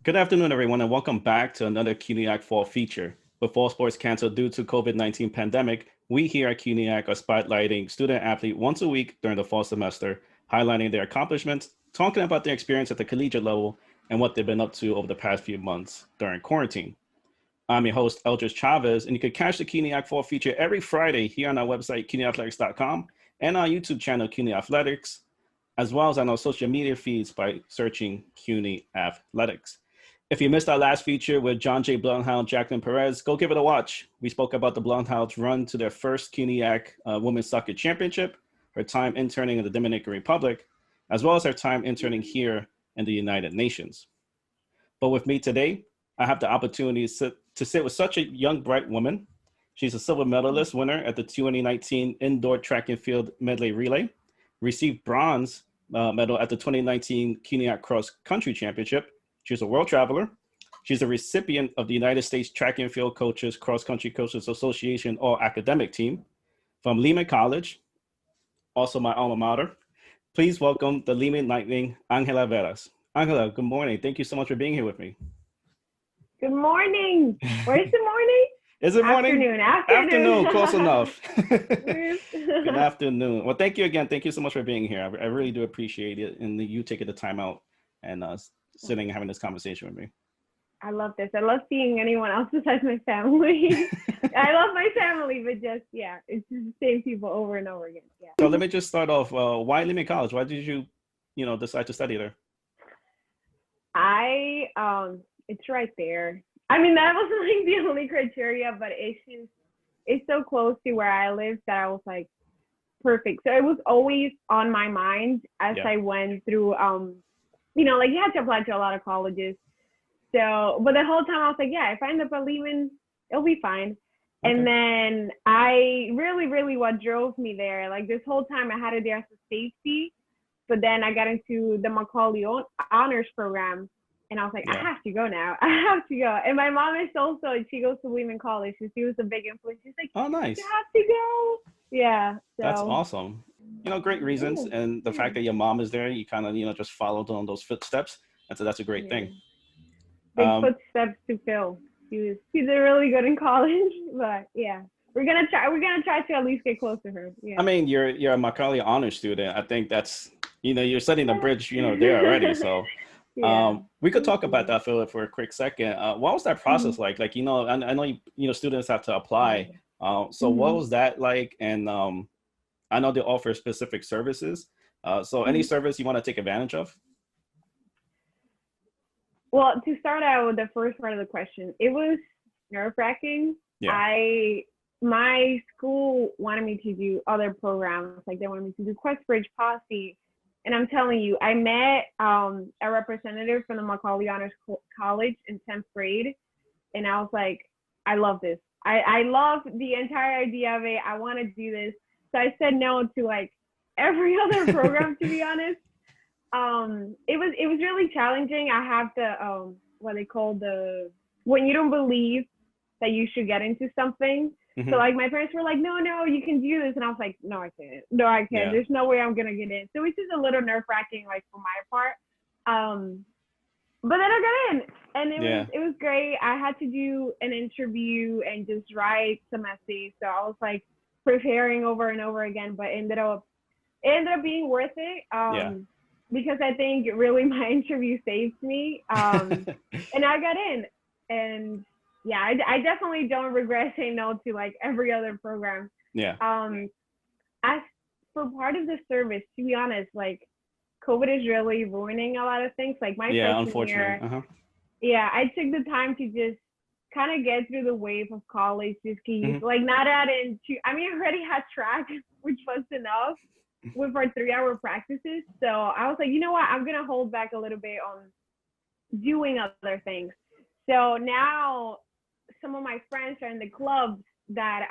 Good afternoon, everyone, and welcome back to another CUNYAC Fall Feature. With fall sports canceled due to COVID-19 pandemic, we here at CUNYAC are spotlighting student athlete once a week during the fall semester, highlighting their accomplishments, talking about their experience at the collegiate level, and what they've been up to over the past few months during quarantine. I'm your host, Eldridge Chavez, and you can catch the CUNYAC Fall Feature every Friday here on our website, cunyathletics.com, and our YouTube channel, CUNY Athletics, as well as on our social media feeds by searching CUNY Athletics. If you missed our last feature with John J. Bloodhound, Jacqueline Perez, go give it a watch. We spoke about the Bloodhounds' run to their first CUNYAC Women's Soccer Championship, her time interning in the Dominican Republic, as well as her time interning here in the United Nations. But with me today, I have the opportunity to sit with such a young, bright woman. She's a silver medalist winner at the 2019 Indoor Track and Field Medley Relay, received bronze medal at the 2019 CUNYAC Cross Country Championship. She's a world traveler. She's a recipient of the United States Track and Field Coaches Cross Country Coaches Association All Academic Team from Lehman College, also my alma mater. Please welcome the Lehman Lightning, Angela Veras. Angela, good morning. Thank you so much for being here with me. Good morning. Where's the morning? Is it morning? Afternoon. Close enough. Good afternoon. Well, thank you again. Thank you so much for being here. I really do appreciate it, and you taking the time out and sitting and having this conversation with me. I love this. I love seeing anyone else besides my family. I love my family, but it's just the same people over and over again. Yeah. So let me just start off. Why Lehman College? Why did you decide to study there? It's right there. I mean, that wasn't like the only criteria, but it's so close to where I live that I was like, perfect. So it was always on my mind as I went through, like you had to apply to a lot of colleges. So, but the whole time I was like, if I end up at Lehman, it'll be fine. Okay. And then I really what drove me there, like this whole time I had it there as a safety, but then I got into the Macaulay Honors Program. And I was like, I have to go now. I have to go. And my mom is also, she goes to Lehman College. So she was a big influence. She's like, oh, nice. You have to go. Yeah. So. That's awesome. Great reasons. And the fact that your mom is there, you kind of, just followed on those footsteps. And so that's a great thing. Big footsteps to fill. She's really good in college, but we're gonna try to at least get close to her. Yeah. I mean, you're a Macaulay Honors student. I think that's, you're setting the bridge, there already. So. We could talk about that for a quick second. What was that process like? Like, I know students have to apply. So what was that like? And I know they offer specific services. So any service you want to take advantage of? Well, to start out with the first part of the question, it was nerve-wracking. Yeah. My school wanted me to do other programs. Like they wanted me to do Questbridge, Posse. And I'm telling you, I met a representative from the Macaulay Honors College in 10th grade. And I was like, I love this. I love the entire idea of it. I want to do this. So I said no to like every other program, to be honest. It was really challenging. I have the, what they call when you don't believe that you should get into something. Mm-hmm. So like my parents were like, no, you can do this. And I was like, no, I can't. Yeah. There's no way I'm going to get in. So it's just a little nerve wracking, like for my part. But then I got in and it was great. I had to do an interview and just write some essays. So I was like preparing over and over again, but it ended up being worth it. Because I think really my interview saved me. And I got in and I definitely don't regret saying no to like every other program. Yeah. As for part of the service, to be honest, like COVID is really ruining a lot of things. Like my freshman year, I took the time to just kind of get through the wave of college, just keep like not add into. I mean, I already had track, which was enough with our 3-hour practices. So I was like, you know what, I'm gonna hold back a little bit on doing other things. So now some of my friends are in the clubs that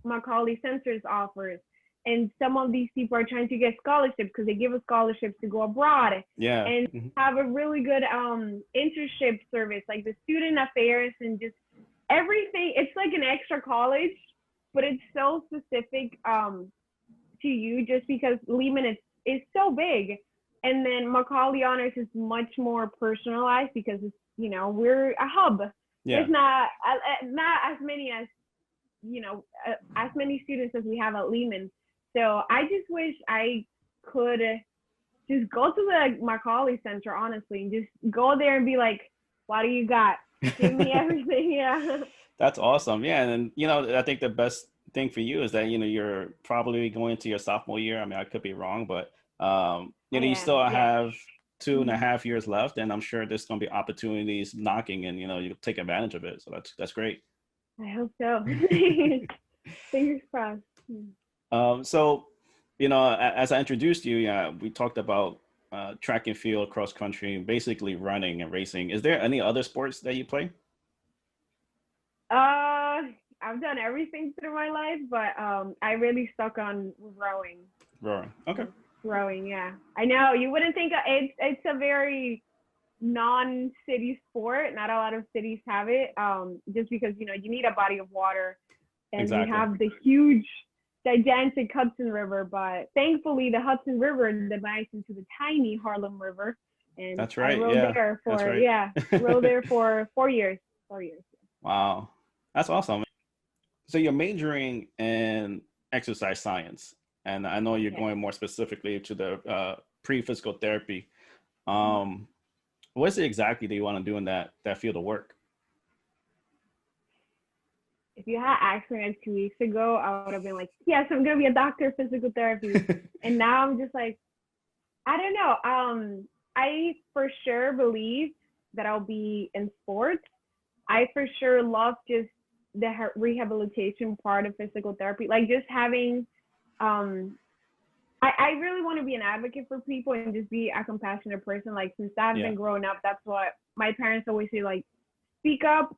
Macaulay Sensors offers. And some of these people are trying to get scholarships because they give us scholarships to go abroad. Yeah. And have a really good internship service, like the student affairs and just everything. It's like an extra college, but it's so specific to you just because Lehman is so big. And then Macaulay Honors is much more personalized because it's, we're a hub. Yeah. There's not as many as, as many students as we have at Lehman. So I just wish I could just go to the Macaulay Center, honestly, and just go there and be like, what do you got? Give me everything. Yeah. That's awesome. Yeah. And, I think the best thing for you is that, you're probably going into your sophomore year. I mean, I could be wrong, but, you still have 2.5 years left, and I'm sure there's going to be opportunities knocking, and, you'll take advantage of it. So that's great. I hope so. Fingers crossed. So, as I introduced you, we talked about track and field, cross country, basically running and racing. Is there any other sports that you play? I've done everything through my life, but I really stuck on rowing. Rowing, okay. Rowing, yeah. I know you wouldn't think it's a very non-city sport. Not a lot of cities have it. Just because you need a body of water, and exactly. We have the huge, gigantic Hudson River. But thankfully, the Hudson River divides into the tiny Harlem River, and that's right. I rode there for rode there for 4 years. 4 years. Wow, that's awesome. So you're majoring in exercise science, and I know you're going more specifically to the pre-physical therapy. What is it exactly that you want to do in that field of work? If you had asked me like 2 weeks ago, I would have been like, yes, I'm going to be a doctor of physical therapy. And now I'm just like, I don't know. I for sure believe that I'll be in sports. I for sure love just the rehabilitation part of physical therapy, like just having, I really want to be an advocate for people and just be a compassionate person. Like since I've been growing up, that's what my parents always say, like speak up,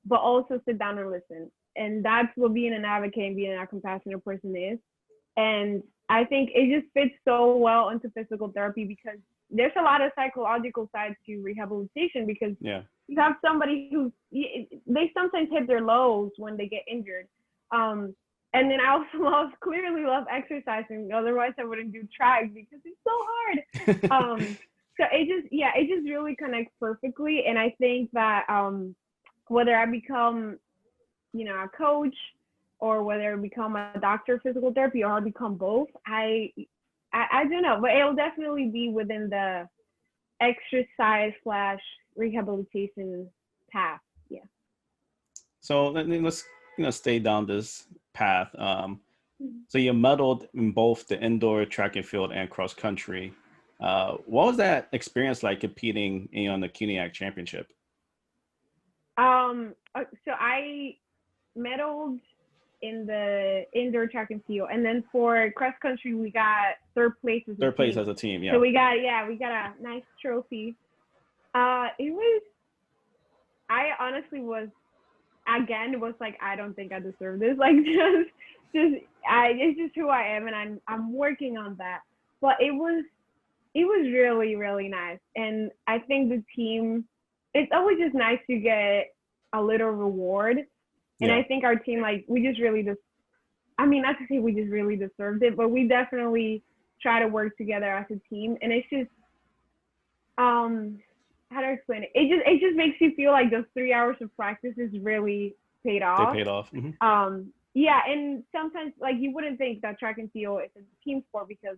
but also sit down and listen. And that's what being an advocate and being a compassionate person is. And I think it just fits so well into physical therapy because there's a lot of psychological sides to rehabilitation because you have somebody who they sometimes hit their lows when they get injured. And then I also clearly love exercising. Otherwise I wouldn't do track because it's so hard. So it just really connects perfectly. And I think that whether I become, a coach or whether I become a doctor of physical therapy or I become both, I don't know, but it'll definitely be within the exercise / rehabilitation path. Yeah. So let's stay down this path. So you medaled in both the indoor track and field and cross country. What was that experience like competing on the CUNYAC championship? So I medaled in the indoor track and field, and then for cross country we got third place as a team. Yeah. So we got a nice trophy. I honestly was like, I don't think I deserve this. Like it's just who I am, and I'm working on that. But it was really, really nice, and I think the team. It's always just nice to get a little reward. And I think our team, like, we just really not to say we just really deserved it, but we definitely try to work together as a team. And it's just, how do I explain it? It just makes you feel like those 3 hours of practice is really paid off. They paid off. Mm-hmm. And sometimes, like, you wouldn't think that track and field is a team sport because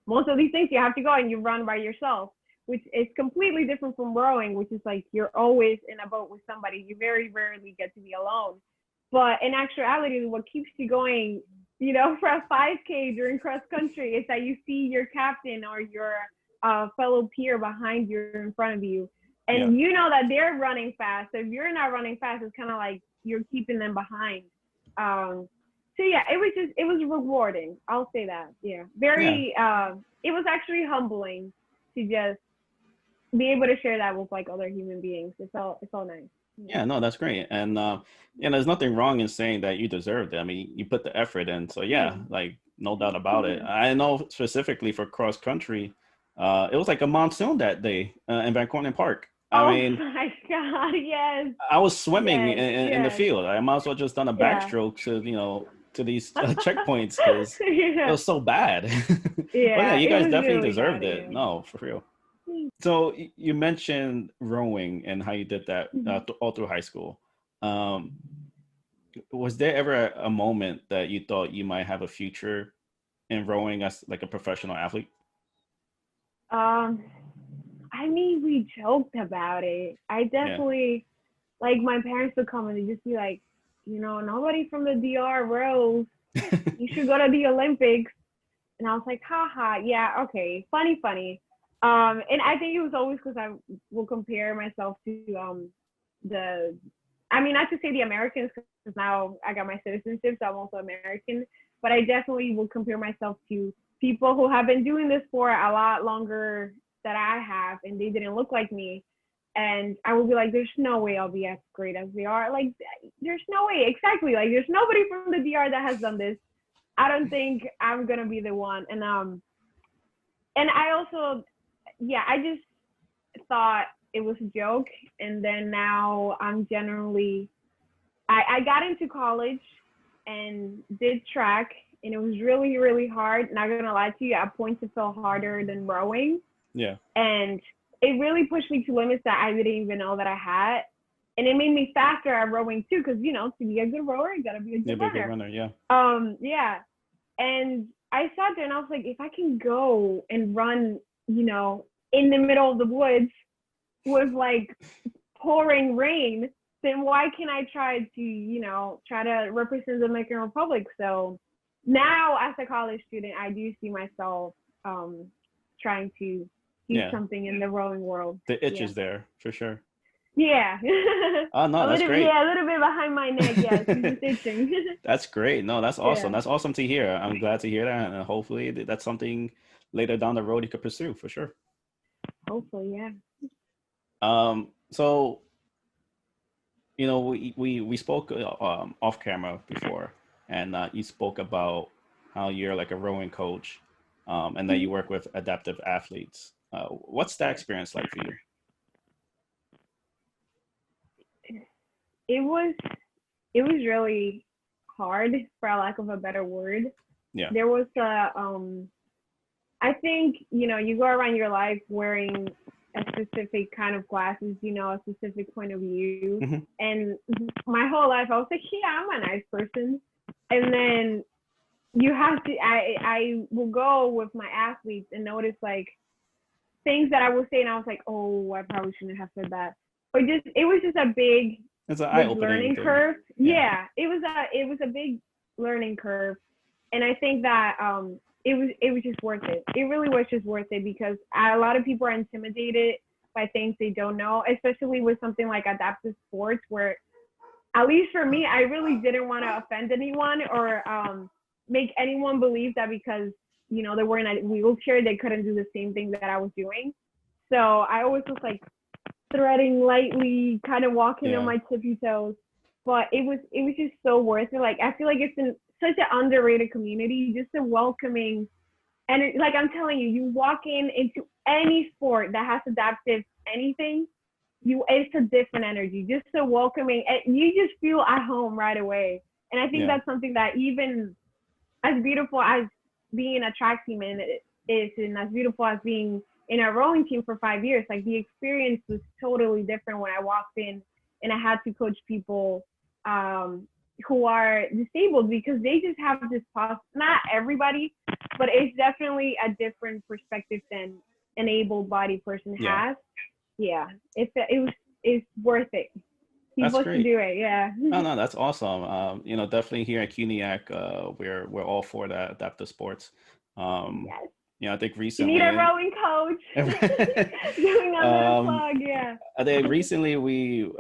most of these things you have to go and you run by yourself, which is completely different from rowing, which is like you're always in a boat with somebody. You very rarely get to be alone. But in actuality, what keeps you going, for a 5K during cross country is that you see your captain or your fellow peer behind you or in front of you. And you know that they're running fast. So if you're not running fast, it's kind of like you're keeping them behind. So yeah, it was rewarding. I'll say that. Yeah. It was actually humbling to just be able to share that with like other human beings. It's all nice. Yeah, no, that's great. And there's nothing wrong in saying that you deserved it. I mean, you put the effort in. So like no doubt about it. I know specifically for cross country, it was like a monsoon that day in Van Cortlandt Park. I mean, my God, yes. I was swimming in the field. I might as well just done a backstroke to, to these checkpoints because it was so bad. But yeah, you it guys was definitely really deserved bad. it. No, for real. So you mentioned rowing and how you did that all through high school. Um, was there ever a moment that you thought you might have a future in rowing as like a professional athlete? Um, I mean, we joked about it. I Yeah. definitely like my parents would come and they just be like, nobody from the DR rows. You should go to the Olympics. And I was like, haha, yeah, okay, funny, funny. And I think it was always because I will compare myself to the, I mean, not to say the Americans, because now I got my citizenship, so I'm also American. But I definitely will compare myself to people who have been doing this for a lot longer that I have, and they didn't look like me. And I will be like, there's no way I'll be as great as they are. Like, there's no way. Exactly. Like, there's nobody from the DR that has done this. I don't think I'm gonna be the one. And I also, yeah, I just thought it was a joke. And then now I'm generally, I got into college and did track, and it was really, really hard. Not gonna lie to you, at points it felt harder than rowing. Yeah. And it really pushed me to limits that I didn't even know that I had. And it made me faster at rowing too, because to be a good rower, you gotta be a good runner. Runner, yeah. Yeah. And I sat there and I was like, if I can go and run, in the middle of the woods with like pouring rain, then why can't I try to represent the Dominican Republic? So now as a college student, I do see myself trying to do something in the rowing world. The itch is there for sure. Yeah. Oh no, that's great. Yeah, a little bit behind my neck. Yeah, it's itching. That's great. No, that's awesome. That's awesome to hear. I'm glad to hear that, and hopefully that's something later down the road you could pursue for sure. Hopefully, yeah. So we spoke off camera before, and you spoke about how you're like a rowing coach, and that you work with adaptive athletes. What's that experience like for you? It was really hard, for a lack of a better word. Yeah. There was I think, you go around your life wearing a specific kind of glasses, a specific point of view. Mm-hmm. And my whole life I was like, yeah, I'm a nice person. And then you have to, I will go with my athletes and notice like things that I was saying. I was like, oh, I probably shouldn't have said that. Or it was just a big, it's an eye-opening learning curve. Yeah, it was a big learning curve. And I think that it was just worth it. It really was just worth it, because a lot of people are intimidated by things they don't know, especially with something like adaptive sports, where, at least for me, I really didn't want to offend anyone or make anyone believe that because, they were in a wheelchair, they couldn't do the same thing that I was doing. So I always was like threading lightly, kind of walking on my tippy toes. But it was just so worth it. Like, I feel like it's in such an underrated community, just a welcoming. And like I'm telling you, you walk into any sport that has adaptive anything, it's a different energy, just so welcoming. And you just feel at home right away. And I think that's something that, even as beautiful as being a track team is, and as beautiful as being in a rowing team for 5 years, like, the experience was totally different when I walked in and I had to coach people who are disabled, because they just have this not everybody, but it's definitely a different perspective than an able-bodied person has. Yeah, it's worth it. People should do it. Yeah. No, that's awesome. Definitely here at CUNYAC, we're all for that adaptive sports. Yes. I think recently you need a rowing coach. Doing a little plug, yeah. I think recently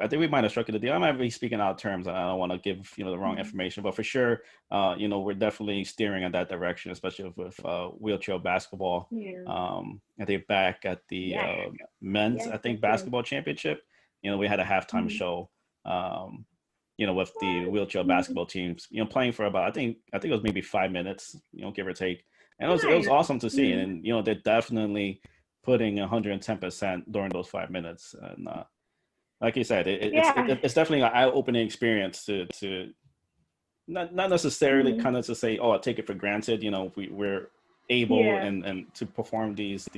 I think we might have struck a deal. I might be speaking out of terms. I don't want to give the wrong information, but for sure, we're definitely steering in that direction, especially with wheelchair basketball. Yeah. I think back at the men's basketball championship, we had a halftime show. With the wheelchair basketball teams, playing for about I think it was maybe 5 minutes, give or take. And it was awesome to see. And, they're definitely putting 110% during those 5 minutes. And like you said, it's definitely an eye-opening experience to not necessarily Mhm. kind of to say, oh, I take it for granted. You know, we're able Yeah. and to perform these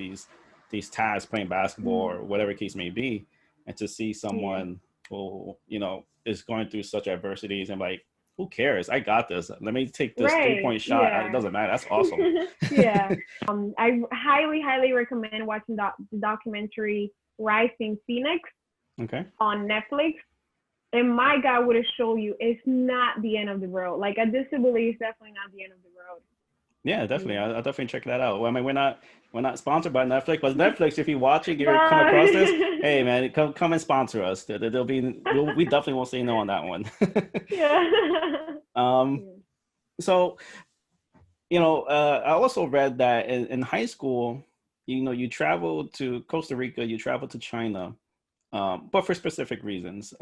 tasks, playing basketball Mhm. or whatever case may be, and to see Yeah. someone who, you know, is going through such adversities and like, who cares? I got this. Let me take this Right. 3-point shot. It Yeah. doesn't matter. That's awesome. Yeah. I highly, highly recommend watching the documentary Rising Phoenix Okay. on Netflix. And my God, would it show you it's not the end of the world. Like a disability is definitely not the end of the world. Yeah, definitely. Yeah. I'll definitely check that out. Well, I mean, we're not sponsored by Netflix, but Netflix, if you're watching, you're come But across this, hey man, come and sponsor us. There'll be we definitely won't say no on that one. yeah. um, Yeah. so you know, I also read that in high school, you know, you traveled to Costa Rica, you traveled to China, but for specific reasons.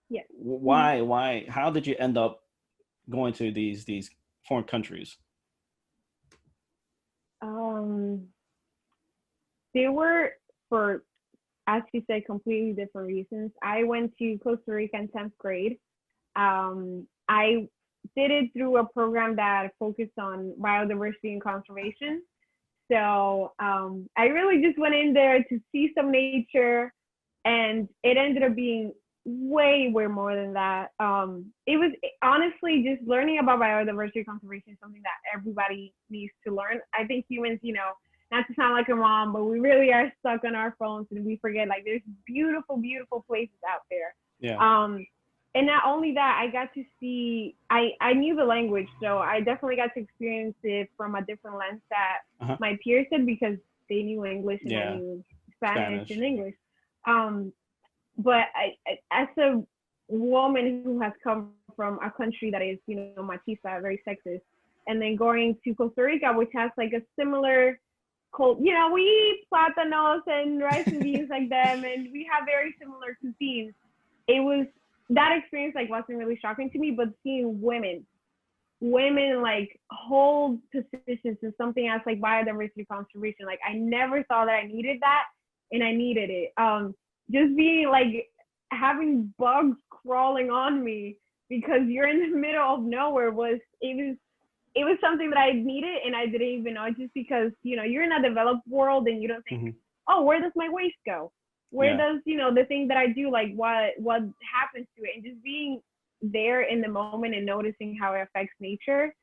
Yeah. Mhm. Why? How did you end up going to these foreign countries? Um, they were for, as you said, completely different reasons. I went to Costa Rica in 10th grade. I did it through a program that focused on biodiversity and conservation. So I really just went in there to see some nature, and it ended up being way more than that. It was honestly just learning about biodiversity conservation is something that everybody needs to learn. I think humans, not to sound like a mom, but we really are stuck on our phones and we forget like there's beautiful, beautiful places out there. Yeah. And not only that, I got to see, I knew the language, so I definitely got to experience it from a different lens that Uh-huh. my peers did because they knew English and I Yeah. knew Spanish and Spanish. English. Um, but as a woman who has come from a country that is, machista, very sexist, and then going to Costa Rica, which has like a similar cult, we eat platanos and rice and beans like them, and we have very similar cuisines. It was that experience like wasn't really shocking to me, but seeing women like hold positions in something as like biodiversity conservation, like I never thought that I needed that, and I needed it. Just being like having bugs crawling on me because you're in the middle of nowhere was something that I needed and I didn't even know, just because you're in a developed world and you don't think, Hmm. oh, where does my waste go? Where Yeah. does the thing that I do, like what happens to it? And just being there in the moment and noticing how it affects nature.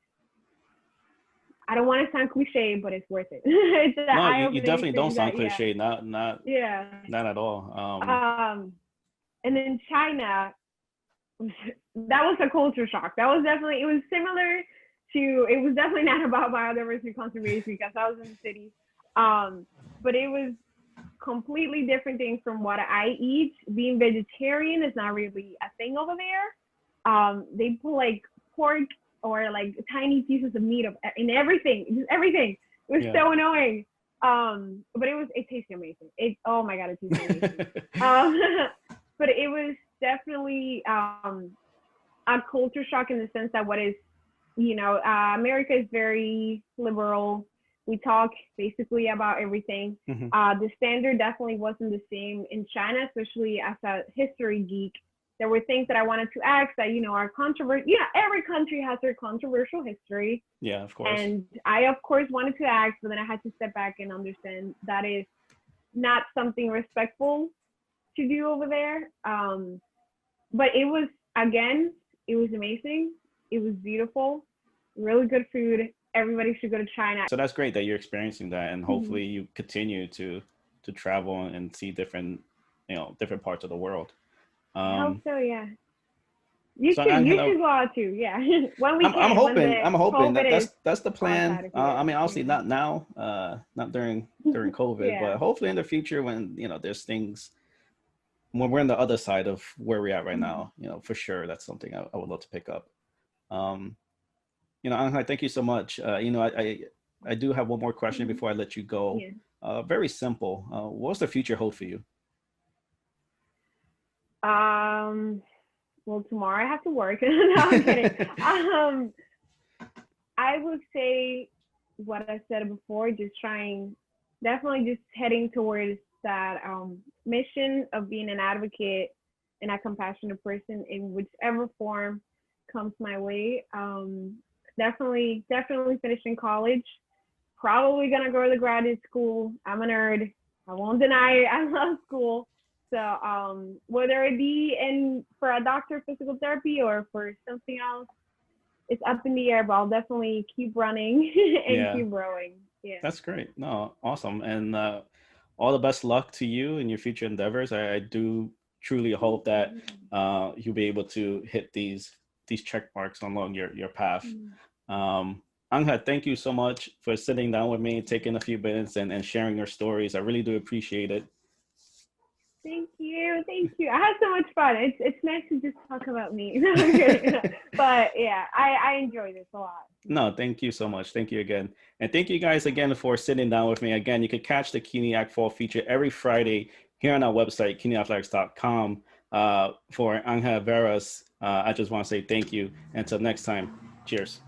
I don't want to sound cliche, but it's worth it. It's an No, you eye-opening definitely don't experience sound that, yeah, cliche. Not yeah. not at all. Um, and then China, that was a culture shock. That was definitely, it was similar to, it was definitely not about biodiversity conservation because I was in the city. But it was completely different things from what I eat. Being vegetarian is not really a thing over there. They put like pork or like tiny pieces of meat in everything, just everything. It was Yeah. so annoying. But it tasted amazing. Oh my God, it tasted amazing. Um, but it was definitely a culture shock in the sense that America is very liberal. We talk basically about everything. Hmm. The standard definitely wasn't the same in China, especially as a history geek. There were things that I wanted to ask that, are controversial. Every country has their controversial history. Yeah, of course. And I, of course, wanted to ask, but then I had to step back and understand that is not something respectful to do over there. But it was amazing. It was beautiful, really good food. Everybody should go to China. So that's great that you're experiencing that, and Mm-hmm. hopefully you continue to travel and see different parts of the world. I hope Um, so. Yeah, you so should. You Angela, should go out too. Yeah, when we I'm can, when hoping the that COVID is that's the plan. outside of I here. mean, obviously Yeah. not now, not during COVID, Yeah. but hopefully in the future when there's things when we're on the other side of where we're at right Mm-hmm. now, for sure that's something I would love to pick up. Um, Angela, thank you so much. I do have one more question Mm-hmm. before I let you go. Yeah. Very simple. What's the future hold for you? Um. Well, tomorrow I have to work. No, I'm kidding. Um. I would say what I said before. Definitely just heading towards that mission of being an advocate and a compassionate person in whichever form comes my way. Definitely finishing college. Probably gonna go to graduate school. I'm a nerd. I won't deny it. I love school. So whether it be for a doctor of physical therapy or for something else, it's up in the air, but I'll definitely keep running and keep growing. Yeah. That's great. No, awesome. And all the best luck to you in your future endeavors. I do truly hope that you'll be able to hit these check marks along your path. Angha, thank you so much for sitting down with me, taking a few minutes and sharing your stories. I really do appreciate it. Thank you. I had so much fun. It's nice to just talk about me. But yeah, I enjoy this a lot. No, thank you so much. Thank you again. And thank you guys again for sitting down with me. Again, you can catch the CUNYAC Fall Feature every Friday here on our website, cunyathletics.com. For Angha Veras, I just want to say thank you. Until next time, cheers.